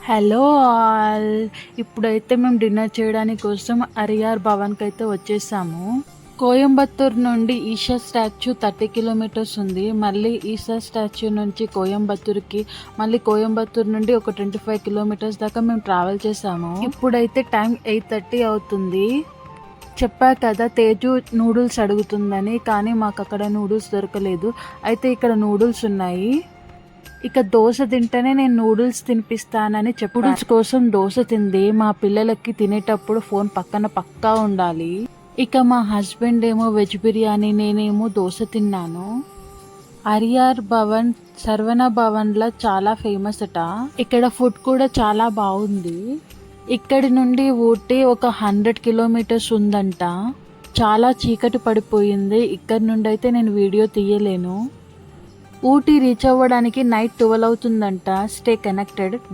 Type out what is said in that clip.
Hello all. ఇప్పుడైతే మేము dinner చేయడానికి కోసం అరియార్ భవన్కి అయితే వచ్చేసాము. కోయంబత్తూర్ నుండి ఈషా స్టాచ్యూ 30 కిలోమీటర్స్ ఉంది. మళ్ళీ ఈషా స్టాచ్యూ నుంచి కోయంబత్తూర్కి, మళ్ళీ కోయంబత్తూర్ నుండి ఒక 25 కిలోమీటర్స్ దాకా మేము ట్రావెల్ చేసాము. ఇప్పుడైతే టైం 8:30 అవుతుంది. చెప్పా కదా తేజు నూడిల్స్ అడుగుతుందని, కానీ మాకు అక్కడ నూడిల్స్ దొరకలేదు. అయితే ఇక్కడ నూడిల్స్ ఉన్నాయి. ఇక దోశ తింటేనే నేను నూడిల్స్ తినిపిస్తానని చెప్పి నూడిల్స్ కోసం దోశ తింది. మా పిల్లలకి తినేటప్పుడు ఫోన్ పక్కన పక్కా ఉండాలి. ఇక మా హస్బెండ్ ఏమో వెజ్ బిర్యానీ, నేనేమో దోశ తిన్నాను. అరియార్ భవన్ సర్వణ భవన్లో చాలా ఫేమస్ అట. ఇక్కడ ఫుడ్ కూడా చాలా బాగుంది. ఇక్కడి నుండి ఊటీ ఒక 100 కిలోమీటర్స్ ఉందంట. చాలా చీకటి పడిపోయింది. ఇక్కడి నుండి అయితే నేను వీడియో తీయలేను. ఊటీ రీచ్ అవ్వడానికి నైట్ 12 అవుతుందంట. Stay connected.